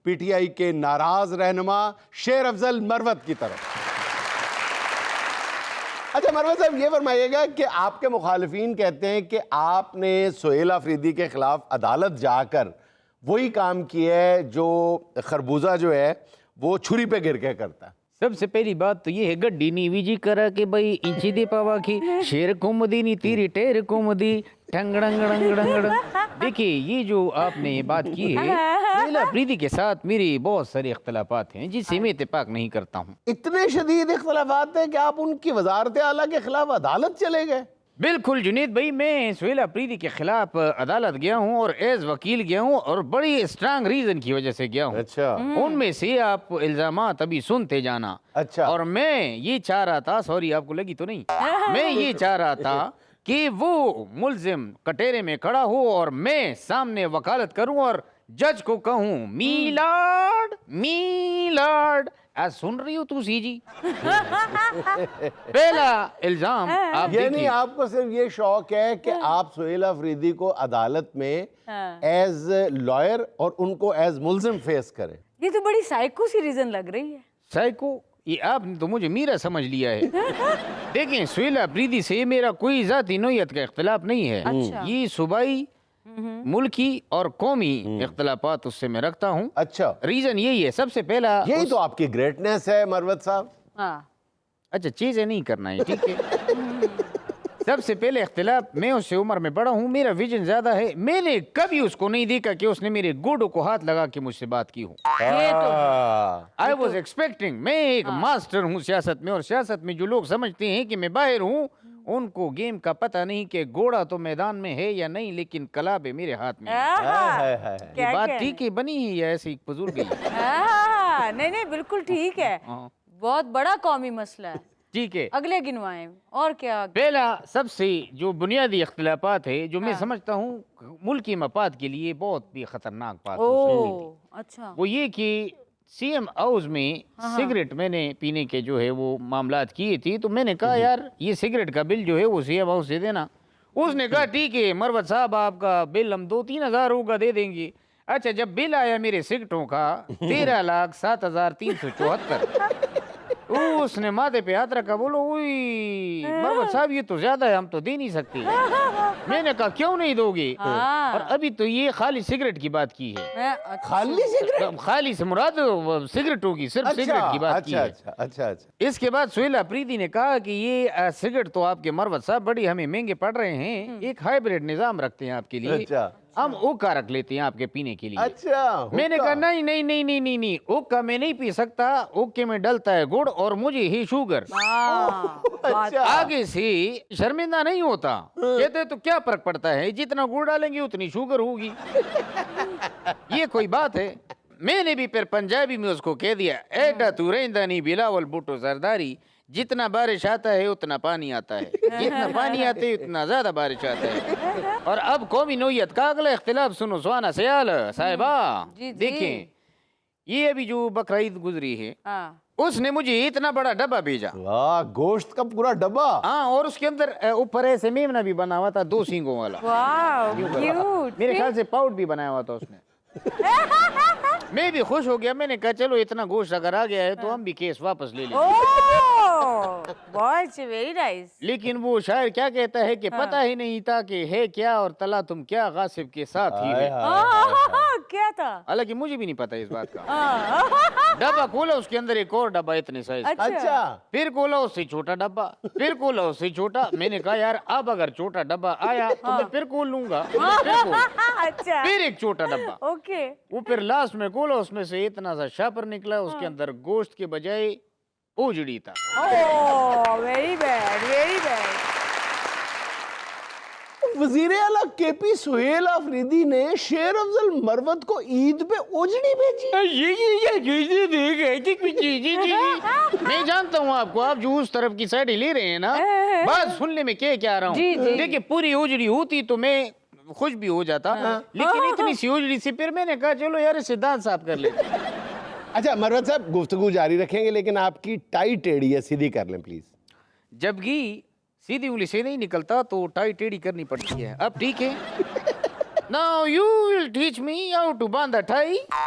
P T I کے ناراض رہنما شیر افضل مروت کی طرف۔ اچھا مروت صاحب یہ فرمائیے گا کہ آپ کے مخالفین کہتے ہیں کہ آپ نے سہیل آفریدی کے خلاف عدالت جا کر وہی کام کیا ہے جو خربوزہ جو ہے وہ چھری پہ گر کے کرتا ہے۔ سب سے پہلی بات تو یہ ہے گڈی نہیں ویجی کرا کہ بھائی انچی دے پاوا کی شیر کومدی نہیں تیری ٹیر کومدی ٹھنگڑنگڑنگڑنگڑ۔ دیکھیے یہ جو آپ نے یہ بات کی ہے سہیل آفریدی کے ساتھ میری بہت سارے اختلافات ہیں جس سے میں اتفاق نہیں کرتا ہوں۔ اتنے شدید اختلافات ہیں کہ آپ ان کی وزارت اعلیٰ کے خلاف عدالت چلے گئے؟ بالکل جنید بھائی، میں سہیل آفریدی کے خلاف عدالت گیا ہوں اور ایز وکیل گیا ہوں اور بڑی اسٹرانگ ریزن کی وجہ سے گیا ہوں۔ اچھا ان میں سے آپ الزامات ابھی سنتے جانا۔ اچھا اور میں یہ چاہ رہا تھا، سوری آپ کو لگی تو نہیں، میں یہ چاہ رہا تھا کہ وہ ملزم کٹہرے میں کھڑا ہو اور میں سامنے وکالت کروں اور جج کو کہوں میلارڈ میلارڈ۔ سن رہی ہو تو سی جی؟ پہلا الزام آپ یعنی آپ کو صرف یہ شوق ہے کہ آپ سہیل آفریدی کو عدالت میں ایز لائر اور ان کو ایز ملزم فیس کریں۔ یہ تو بڑی سائیکو سی ریزن لگ رہی ہے۔ سائیکو؟ یہ آپ نے تو مجھے میرا سمجھ لیا ہے۔ دیکھیں سہیل آفریدی سے میرا کوئی ذاتی نوعیت کا اختلاف نہیں ہے، یہ صوبائی ملکی اور قومی اختلافات اس سے میں رکھتا ہوں۔ اچھا ریزن یہی ہے، سب سے پہلا یہی تو آپ کی گریٹنیس ہے مروت صاحب۔ اچھا چیزیں نہیں کرنا ہے، ٹھیک ہے۔ سب سے پہلے اختلاف، میں اس سے عمر میں بڑا ہوں، میرا ویژن زیادہ ہے، میں نے کبھی اس کو نہیں دیکھا کہ اس نے میرے گوڑوں کو ہاتھ لگا کے مجھ سے بات کی ہو۔ I was expecting، میں ایک ماسٹر ہوں سیاست میں، اور سیاست میں جو لوگ سمجھتے ہیں کہ میں باہر ہوں ان کو گیم کا پتہ نہیں کہ گھوڑا تو میدان میں ہے یا نہیں لیکن کلاب میرے ہاتھ میں ہے۔ یہ بات ٹھیک ہے بنی ہے یا ایسے ہی فضول گئی؟ نہیں نہیں بالکل ٹھیک ہے، بہت بڑا قومی مسئلہ ہے۔ ٹھیک ہے، اگلے گنوائیں اور کیا؟ پہلا سب سے جو بنیادی اختلافات ہے جو میں سمجھتا ہوں ملکی مفاد کے لیے بہت بھی خطرناک بات اچھا وہ یہ کہ سی ایم ہاؤس میں سگریٹ میں نے پینے کے جو ہے وہ معاملات کیے تھی، تو میں نے کہا یار یہ سگریٹ کا بل جو ہے وہ سی ایم ہاؤس سے دینا۔ اس نے کہا ٹھیک ہے مروت صاحب آپ کا بل ہم 2-3 ہزار ہوگا دے دیں گے۔ اچھا جب بل آیا میرے سگریٹوں کا 13,07,374، اس نے ماتھے پہ ہاتھ رکھا، بولو اوئی مروت صاحب یہ تو زیادہ ہے، ہم تو دے نہیں سکتے۔ میں نے کہا کیوں نہیں دو گے؟ اور ابھی تو یہ خالی سگریٹ کی بات کی ہے۔ خالی سگریٹ؟ خالی سے مراد سگریٹ ہوگی، صرف سگریٹ کی بات کی ہے۔ اچھا اس کے بعد سہیل آفریدی نے کہا کہ یہ سگریٹ تو آپ کے مروت صاحب بڑی ہمیں مہنگے پڑ رہے ہیں، ایک ہائیبریڈ نظام رکھتے ہیں آپ کے لیے، ہم اوکا رکھ لیتے ہیں آپ کے پینے کے لیے۔ اچھا میں نے کہا نہیں نہیں نہیں نہیں نہیں نہیں، اوکا میں نہیں پی سکتا، اوکے میں ڈلتا ہے گڑ اور مجھے ہی شوگر۔ آگے سے شرمندہ نہیں ہوتا، کہتے تو کیا فرق پڑتا ہے، جتنا گڑ ڈالیں گے اتنی شوگر ہوگی، یہ کوئی بات ہے؟ میں نے بھی پھر پنجابی میں اس کو کہہ دیا ایڈا تو رہندہ نہیں بلاول بوٹو سرداری، جتنا بارش آتا ہے اتنا پانی آتا ہے، جتنا پانی آتا ہے اتنا زیادہ بارش آتا ہے۔ اور اب قومی نوعیت کا اگلا اختلاف سنو سوانا سیال صاحبہ، دیکھیں یہ ابھی جو بقرعید گزری ہے اس نے مجھے اتنا بڑا ڈبہ بھیجا، گوشت کا پورا ڈبہ، ہاں، اور اس کے اندر اوپر ایسے میمنہ بھی بنا ہوا تھا 2 سینگوں والا، میرے خیال سے پاؤڈ بھی بنایا ہوا تھا اس نے۔ میں بھی خوش ہو گیا، میں نے کہا چلو اتنا گوشت اگر آ گیا ہے تو ہم بھی کیس واپس لے لیں گے۔ بہت ویری نائس۔ لیکن وہ شاعر کیا کہتا ہے کہ پتہ ہی نہیں تھا کہ ہے کیا اور تلا تم کیا غاصب کے ساتھ ہی ہے، کیا تھا؟ حالانکہ مجھے بھی نہیں پتا اس بات کا۔ ڈبہ کھولا، اس کے اندر ایک اور ڈبہ اتنے سائز، اچھا پھر کھولا اس سے چھوٹا ڈبہ، پھر کھولا اس سے چھوٹا۔ میں نے کہا یار اب اگر چھوٹا ڈبہ آیا تو میں پھر کھول لوں گا، پھر ایک چھوٹا ڈبہ، اوکے، وہ پھر لاسٹ میں کھولا، اس میں سے اتنا سا شاپر نکلا، اس کے اندر گوشت کے بجائے اوجڑی تھا۔ Very bad very bad. وزیر اعلیٰ کے پی سہیل آفریدی نے شیر افضل مروت کو عید پہ اوجڑی بھیجی۔ میں جانتا ہوں آپ کو، آپ جو اس طرف کی سائڈ لے رہے ہیں نا، بات سننے میں کیا رہا ہوں، دیکھیں پوری اوجڑی ہوتی تو میں خوش بھی ہو جاتا، لیکن اتنی سی اوجڑی سے پھر میں نے کہا چلو یار اسے دانت صاف کر لیتے۔ اچھا مروت صاحب گفتگو جاری رکھیں گے لیکن آپ کی ٹائی ٹیڑھی ہے، سیدھی کر لیں پلیز۔ جب گھی سیدھی انگلی سے نہیں نکلتا تو ٹائی ٹیڑھی کرنی پڑتی ہے۔ اب ٹھیک ہے، Now you will teach me how to bind a tie?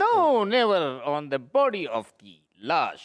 No, never on the body of the lash.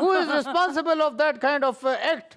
Who is responsible of that kind of act?